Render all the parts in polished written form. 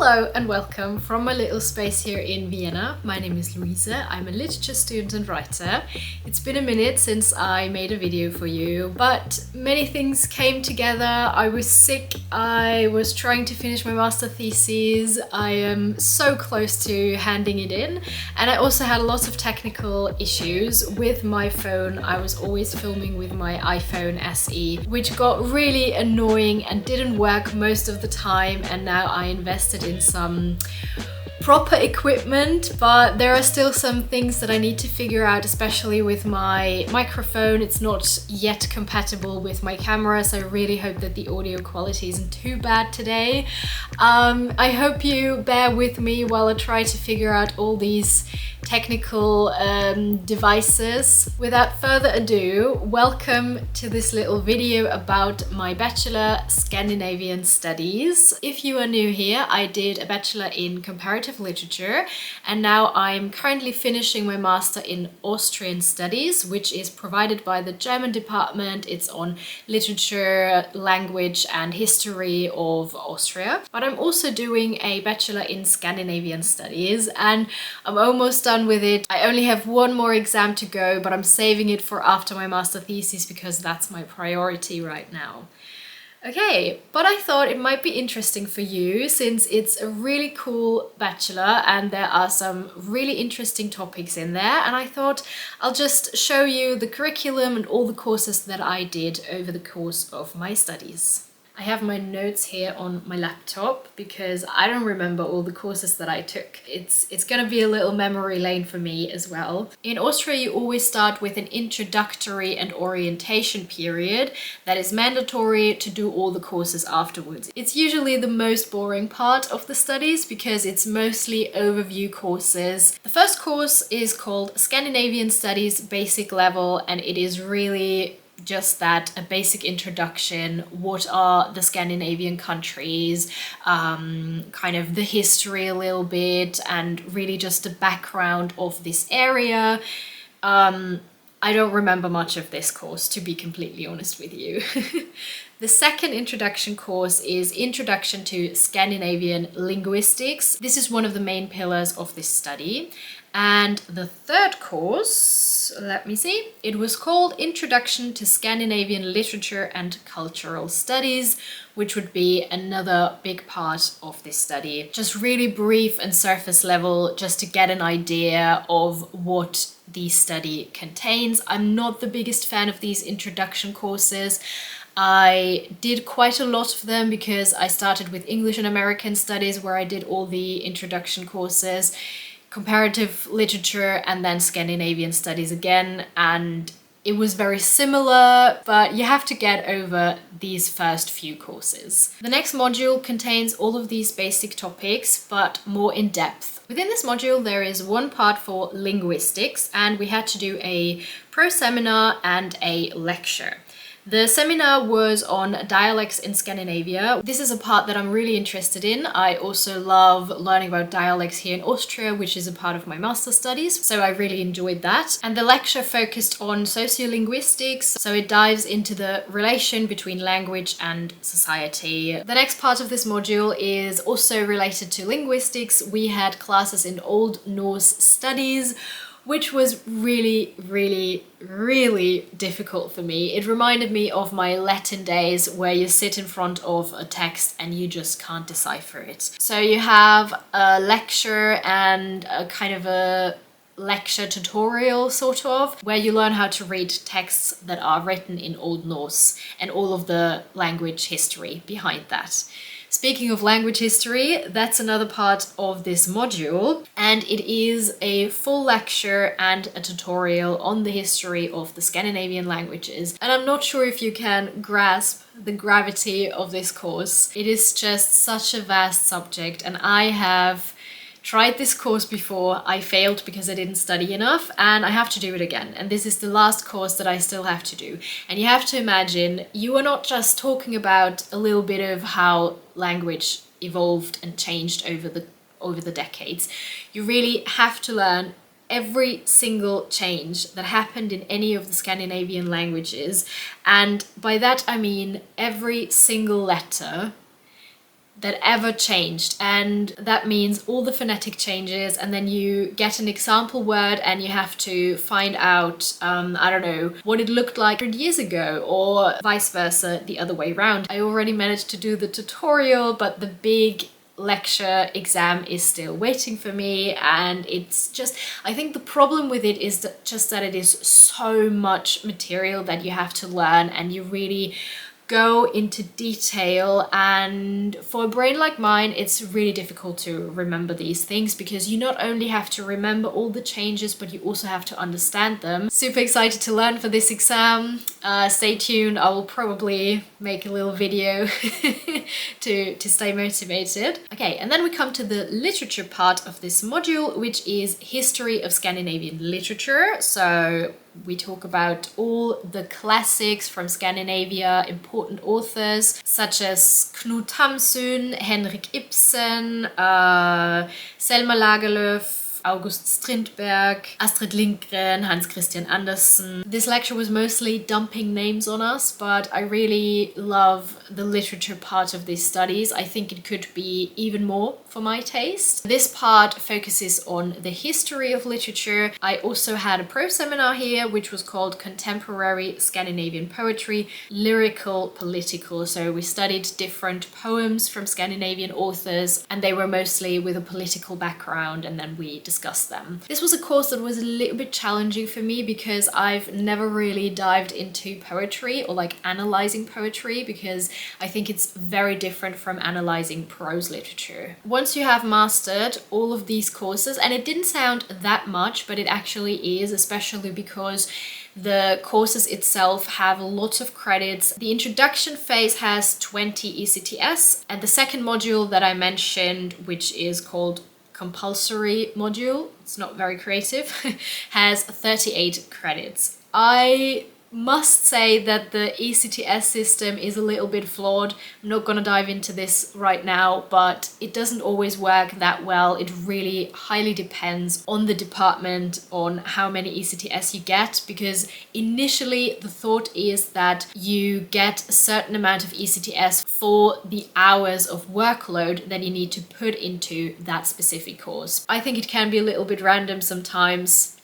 Hello and welcome from my little space here in Vienna. My name is Louisa. I'm a literature student and writer. It's been a minute since I made a video for you, but many things came together. I was sick, I was trying to finish my master thesis, I am so close to handing it in, and I also had a lot of technical issues with my phone. I was always filming with my iPhone SE, which got really annoying and didn't work most of the time, and now I invested in some proper equipment, but there are still some things that I need to figure out, especially with my microphone. It's not yet compatible with my camera, so I really hope that the audio quality isn't too bad today. I hope you bear with me while I try to figure out all these technical devices. Without further ado, welcome to this little video about my Bachelor Scandinavian Studies. If you are new here, I did a Bachelor in Comparative Literature, and now I'm currently finishing my Master in Austrian Studies, which is provided by the German department. It's on literature, language and history of Austria. But I'm also doing a Bachelor in Scandinavian Studies, and I'm almost done with it. I only have one more exam to go, but I'm saving it for after my master thesis because that's my priority right now. Okay, but I thought it might be interesting for you since it's a really cool bachelor and there are some really interesting topics in there, and I thought I'll just show you the curriculum and all the courses that I did over the course of my studies. I have my notes here on my laptop because I don't remember all the courses that I took. It's gonna be a little memory lane for me as well. In Austria, you always start with an introductory and orientation period that is mandatory to do all the courses afterwards. It's usually the most boring part of the studies because it's mostly overview courses. The first course is called Scandinavian Studies Basic Level, and it is really just that, a basic introduction. What are the Scandinavian countries, kind of the history a little bit, and really just the background of this area. I don't remember much of this course, to be completely honest with you. The second introduction course is Introduction to Scandinavian Linguistics. This is one of the main pillars of this study. And the third course, let me see, it was called Introduction to Scandinavian Literature and Cultural Studies, which would be another big part of this study. Just really brief and surface level, just to get an idea of what the study contains. I'm not the biggest fan of these introduction courses. I did quite a lot of them because I started with English and American Studies, where I did all the introduction courses, comparative literature, and then Scandinavian Studies again, and it was very similar, but you have to get over these first few courses. The next module contains all of these basic topics, but more in depth. Within this module, there is one part for linguistics, and we had to do a pro-seminar and a lecture. The seminar was on dialects in Scandinavia. This is a part that I'm really interested in. I also love learning about dialects here in Austria, which is a part of my master's studies, so I really enjoyed that. And the lecture focused on sociolinguistics, so it dives into the relation between language and society. The next part of this module is also related to linguistics. We had classes in Old Norse studies, which was really difficult for me. It reminded me of my Latin days where you sit in front of a text and you just can't decipher it. So you have a lecture and a kind of a lecture tutorial sort of, where you learn how to read texts that are written in Old Norse and all of the language history behind that. Speaking of language history, that's another part of this module, and it is a full lecture and a tutorial on the history of the Scandinavian languages. And I'm not sure if you can grasp the gravity of this course. It is just such a vast subject, and I have tried this course before. I failed because I didn't study enough, and I have to do it again. And this is the last course that I still have to do. And you have to imagine, you are not just talking about a little bit of how language evolved and changed over the decades. You really have to learn every single change that happened in any of the Scandinavian languages. And by that I mean every single letter that ever changed, and that means all the phonetic changes, and then you get an example word and you have to find out I don't know, what it looked like 100 years ago, or vice versa, the other way around. I already managed to do the tutorial, but the big lecture exam is still waiting for me, and it's just, I think the problem with it is that it is so much material that you have to learn, and you really go into detail, and for a brain like mine it's really difficult to remember these things, because you not only have to remember all the changes, but you also have to understand them. Super excited to learn for this exam. Stay tuned, I will probably make a little video to stay motivated. Okay, and then we come to the literature part of this module, which is history of Scandinavian literature. So we talk about all the classics from Scandinavia, important authors such as Knut Hamsun, Henrik Ibsen, Selma Lagerlöf, August Strindberg, Astrid Lindgren, Hans Christian Andersen. This lecture was mostly dumping names on us, but I really love the literature part of these studies. I think it could be even more for my taste. This part focuses on the history of literature. I also had a pro seminar here, which was called Contemporary Scandinavian Poetry, Lyrical, Political. So we studied different poems from Scandinavian authors, and they were mostly with a political background, and then we discuss them. This was a course that was a little bit challenging for me, because I've never really dived into poetry or like analyzing poetry, because I think it's very different from analyzing prose literature. Once you have mastered all of these courses, and it didn't sound that much, but it actually is, especially because the courses itself have lots of credits. The introduction phase has 20 ECTS, and the second module that I mentioned, which is called Compulsory module, it's not very creative, has 38 credits. I must say that the ECTS system is a little bit flawed. I'm not gonna dive into this right now, but it doesn't always work that well. It really highly depends on the department, on how many ECTS you get, because initially the thought is that you get a certain amount of ECTS for the hours of workload that you need to put into that specific course. I think it can be a little bit random sometimes,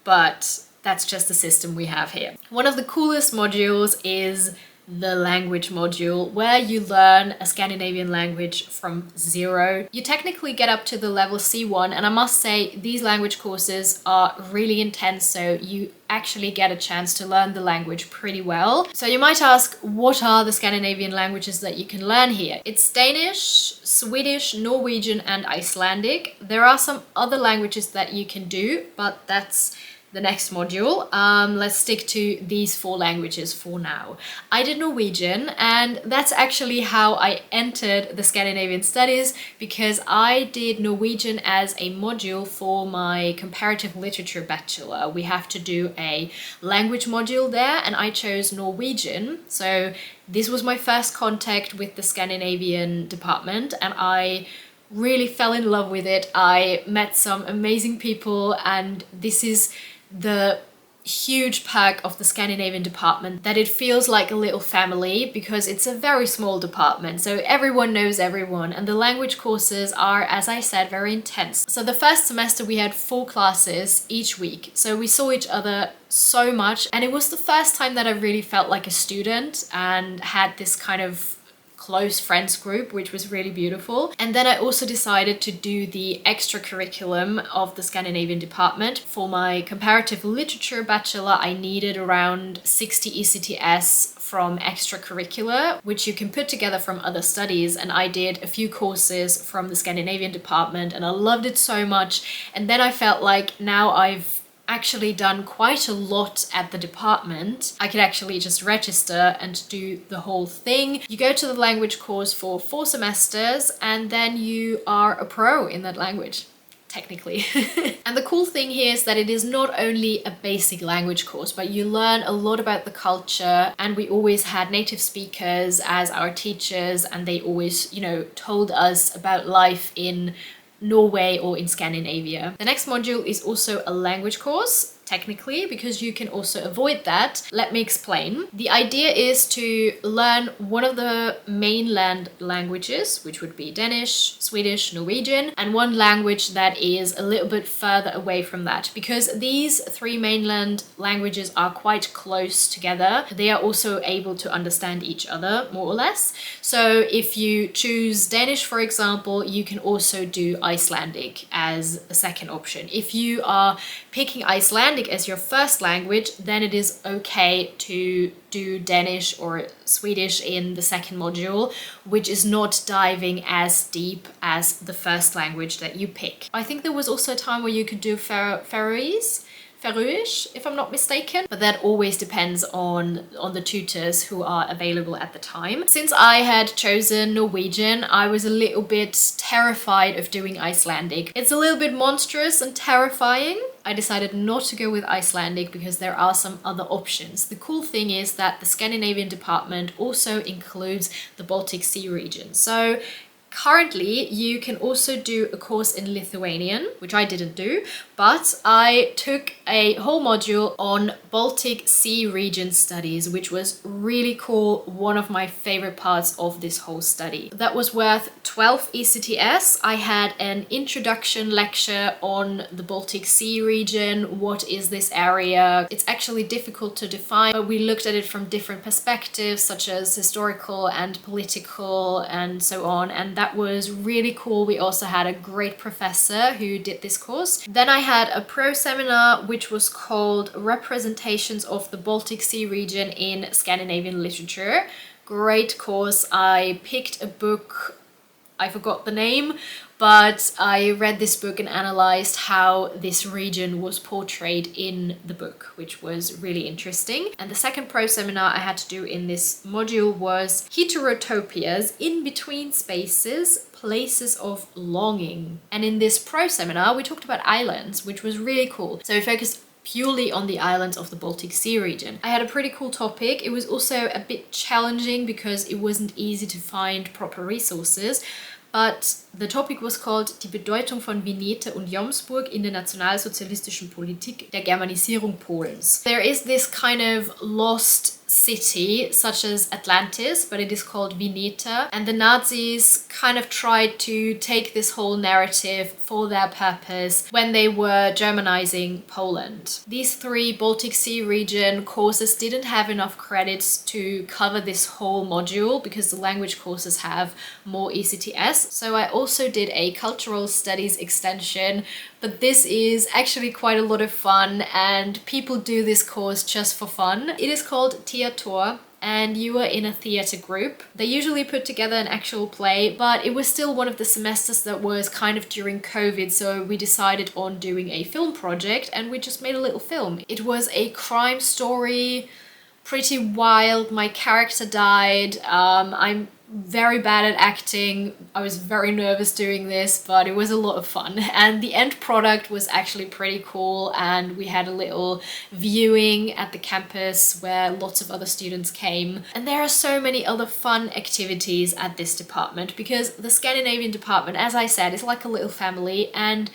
but that's just the system we have here. One of the coolest modules is the language module, where you learn a Scandinavian language from zero. You technically get up to the level C1, and I must say these language courses are really intense, so you actually get a chance to learn the language pretty well. So you might ask, what are the Scandinavian languages that you can learn here? It's Danish, Swedish, Norwegian, and Icelandic. There are some other languages that you can do, but that's the next module. Let's stick to these 4 languages for now. I did Norwegian, and that's actually how I entered the Scandinavian Studies, because I did Norwegian as a module for my comparative literature bachelor. We have to do a language module there, and I chose Norwegian. So this was my first contact with the Scandinavian department, and I really fell in love with it. I met some amazing people, and this is the huge perk of the Scandinavian department, that it feels like a little family, because it's a very small department, so everyone knows everyone, and the language courses are, as I said, very intense. So the first semester we had 4 classes each week, so we saw each other so much, and it was the first time that I really felt like a student and had this kind of close friends group, which was really beautiful. And then I also decided to do the extracurriculum of the Scandinavian department. For my comparative literature bachelor, I needed around 60 ECTS from extracurricular, which you can put together from other studies, and I did a few courses from the Scandinavian department, and I loved it so much. And then I felt like now I've actually done quite a lot at the department. I could actually just register and do the whole thing. You go to the language course for 4 semesters, and then you are a pro in that language, technically. And the cool thing here is that it is not only a basic language course, but you learn a lot about the culture, and we always had native speakers as our teachers, and they always, you know, told us about life in Norway or in Scandinavia. The next module is also a language course. technically, because you can also avoid that. Let me explain. The idea is to learn one of the mainland languages, which would be Danish, Swedish, Norwegian, and one language that is a little bit further away from that, because these three mainland languages are quite close together. They are also able to understand each other, more or less. So if you choose Danish, for example, you can also do Icelandic as a second option. If you are picking Icelandic as your first language, then it is okay to do Danish or Swedish in the second module, which is not diving as deep as the first language that you pick. I think there was also a time where you could do Faroese, if I'm not mistaken, but that always depends on the tutors who are available at the time. Since I had chosen Norwegian, I was a little bit terrified of doing Icelandic. It's a little bit monstrous and terrifying. I decided not to go with Icelandic because there are some other options. The cool thing is that the Scandinavian department also includes the Baltic Sea region. So currently, you can also do a course in Lithuanian, which I didn't do, but I took a whole module on Baltic Sea region studies, which was really cool. One of my favorite parts of this whole study. That was worth 12 ECTS. I had an introduction lecture on the Baltic Sea region. What is this area? It's actually difficult to define, but we looked at it from different perspectives, such as historical and political and so on, and that was really cool. We also had a great professor who did this course. Then I had a pro seminar which was called Representations of the Baltic Sea region in Scandinavian literature. Great course. I picked a book, I forgot the name, but I read this book and analyzed how this region was portrayed in the book, which was really interesting. And the second pro seminar I had to do in this module was Heterotopias, in between spaces, places of longing. And in this pro seminar, we talked about islands, which was really cool. So we focused purely on the islands of the Baltic Sea region. I had a pretty cool topic. It was also a bit challenging because it wasn't easy to find proper resources. But the topic was called Die Bedeutung von Veneta und Jomsburg in der nationalsozialistischen Politik der Germanisierung Polens. There is this kind of lost city such as Atlantis, but it is called Veneta, and the Nazis kind of tried to take this whole narrative for their purpose when they were Germanizing Poland. These three Baltic Sea region courses didn't have enough credits to cover this whole module because the language courses have more ECTS. So I also did a cultural studies extension, but this is actually quite a lot of fun and people do this course just for fun. It is called Theater and you are in a theatre group. They usually put together an actual play, but it was still one of the semesters that was kind of during COVID, so we decided on doing a film project and we just made a little film. It was a crime story, pretty wild. My character died. I'm very bad at acting. I was very nervous doing this, but it was a lot of fun. And the end product was actually pretty cool. And we had a little viewing at the campus where lots of other students came. And there are so many other fun activities at this department because the Scandinavian department, as I said, is like a little family and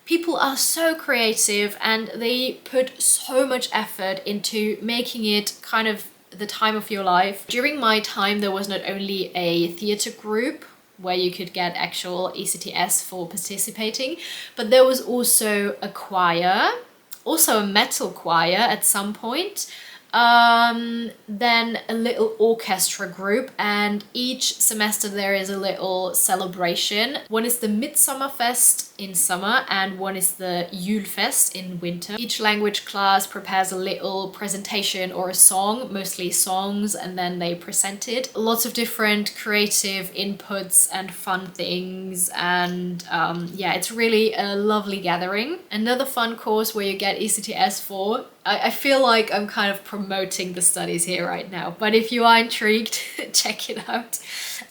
people are so creative and they put so much effort into making it kind of the time of your life. During my time, there was not only a theatre group where you could get actual ECTS for participating, but there was also a choir, also a metal choir at some point, then a little orchestra group, and each semester there is a little celebration. One is the Midsommerfest in summer and one is the Julfest in winter. Each language class prepares a little presentation or a song, mostly songs, and then they present it. Lots of different creative inputs and fun things, and yeah, it's really a lovely gathering. Another fun course where you get ECTS for, I feel like I'm kind of promoting the studies here right now, but if you are intrigued, check it out.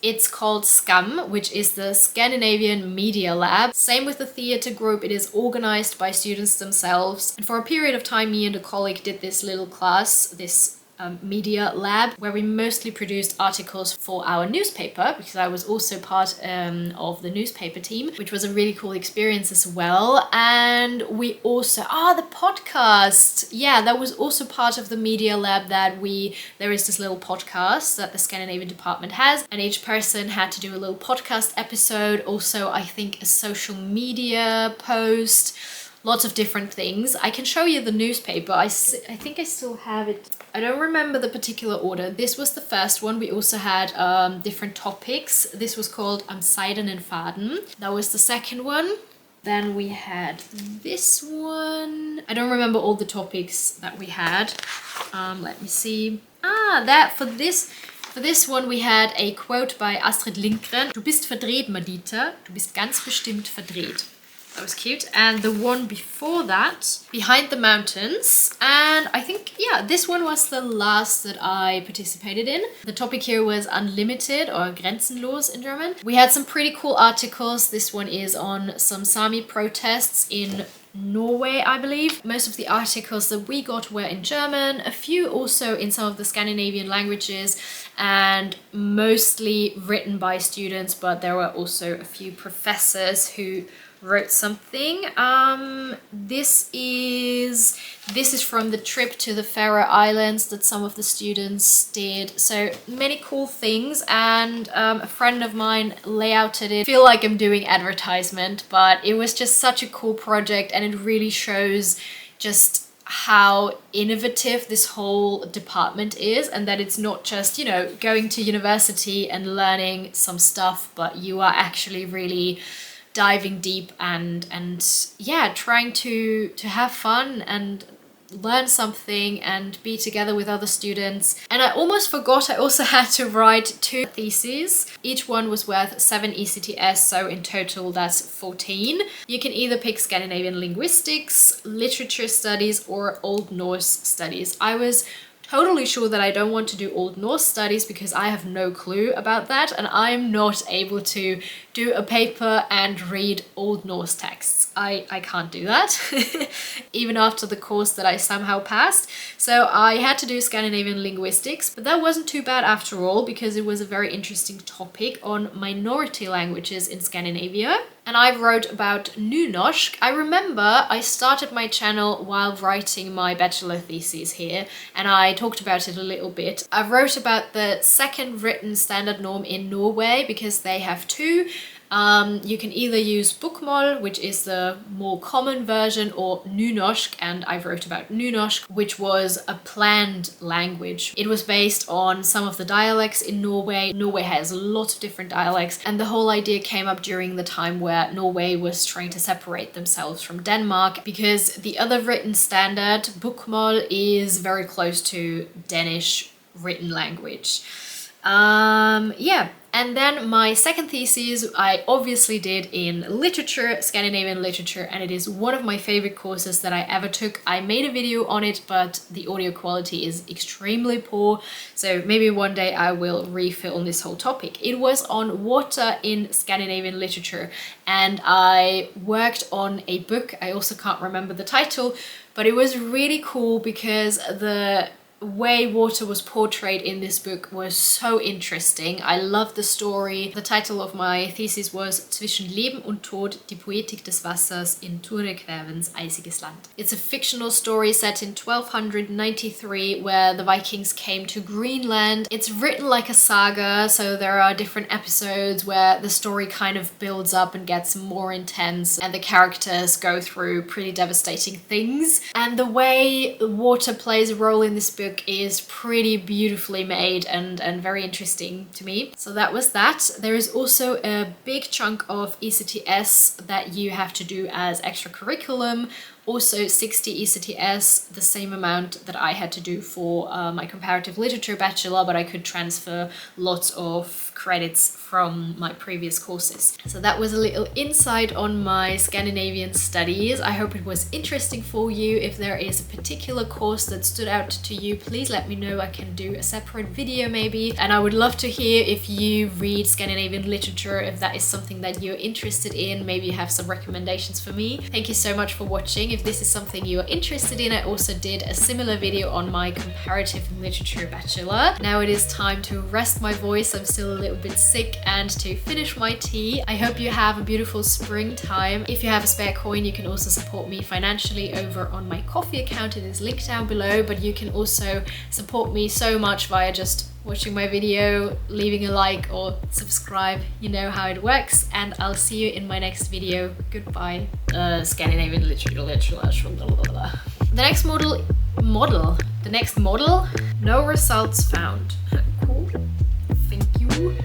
It's called SCAM, which is the Scandinavian Media Lab. Same with the theatre group, it is organized by students themselves. And for a period of time, me and a colleague did this little class, this media lab where we mostly produced articles for our newspaper, because I was also part of the newspaper team, which was a really cool experience as well. And we also, the podcast. Yeah, that was also part of the media lab there is this little podcast that the Scandinavian department has, and each person had to do a little podcast episode. Also, I think a social media post, lots of different things. I can show you the newspaper. I think I still have it. I don't remember the particular order. This was the first one. We also had different topics. This was called Am Seidenen Faden. That was the second one. Then we had this one. I don't remember all the topics that we had. Let me see. For this one we had a quote by Astrid Lindgren. Du bist verdreht, Madita. Du bist ganz bestimmt verdreht. That was cute. And the one before that, Behind the Mountains. And I think, this one was the last that I participated in. The topic here was Unlimited, or Grenzenlos in German. We had some pretty cool articles. This one is on some Sami protests in Norway, I believe. Most of the articles that we got were in German, a few also in some of the Scandinavian languages, and mostly written by students, but there were also a few professors who wrote something. This is from the trip to the Faroe Islands that some of the students did. So many cool things, and a friend of mine layouted it. I feel like I'm doing advertisement, but it was just such a cool project, and it really shows just how innovative this whole department is, and that it's not just, going to university and learning some stuff, but you are actually really diving deep and trying to have fun and learn something and be together with other students. And I almost forgot, I also had to write 2 theses. Each one was worth 7 ECTS, so in total that's 14. You can either pick Scandinavian linguistics, literature studies, or Old Norse studies. I was totally sure that I don't want to do Old Norse studies because I have no clue about that, and I'm not able to do a paper and read Old Norse texts. I can't do that, even after the course that I somehow passed. So I had to do Scandinavian linguistics, but that wasn't too bad after all, because it was a very interesting topic on minority languages in Scandinavia. And I wrote about Nynorsk. I remember I started my channel while writing my bachelor thesis here, and I talked about it a little bit. I wrote about the second written standard norm in Norway, because they have 2. You can either use bokmål, which is the more common version, or nynorsk, and I wrote about nynorsk, which was a planned language. It was based on some of the dialects in Norway. Norway has lots of different dialects, and the whole idea came up during the time where Norway was trying to separate themselves from Denmark, because the other written standard, bokmål, is very close to Danish written language. And then my second thesis I obviously did in literature, Scandinavian literature, and it is one of my favorite courses that I ever took. I made a video on it, but the audio quality is extremely poor, so maybe one day I will refilm this whole topic. It was on water in Scandinavian literature, and I worked on a book. I also can't remember the title, but it was really cool because the way water was portrayed in this book was so interesting. I loved the story. The title of my thesis was Zwischen Leben und Tod, die Poetik des Wassers in Ture Quävens eisiges Land. It's a fictional story set in 1293 where the Vikings came to Greenland. It's written like a saga, so there are different episodes where the story kind of builds up and gets more intense, and the characters go through pretty devastating things. And the way water plays a role in this book is pretty beautifully made and very interesting to me. So that was that. There is also a big chunk of ECTS that you have to do as extracurriculum. Also 60 ECTS, the same amount that I had to do for my comparative literature bachelor, but I could transfer lots of credits from my previous courses. So that was a little insight on my Scandinavian studies. I hope it was interesting for you. If there is a particular course that stood out to you, please let me know. I can do a separate video maybe. And I would love to hear if you read Scandinavian literature, if that is something that you're interested in. Maybe you have some recommendations for me. Thank you so much for watching. if this is something you are interested in. I also did a similar video on my comparative literature bachelor. Now it is time to rest my voice. I'm still a little bit sick, and to finish my tea. I hope you have a beautiful springtime. If you have a spare coin, you can also support me financially over on my Ko-fi account. It is linked down below, but you can also support me so much via just watching my video, leaving a like or subscribe. You know how it works, and I'll see you in my next video. Goodbye. Scandinavian literature. The next model, no results found. Cool. Thank you.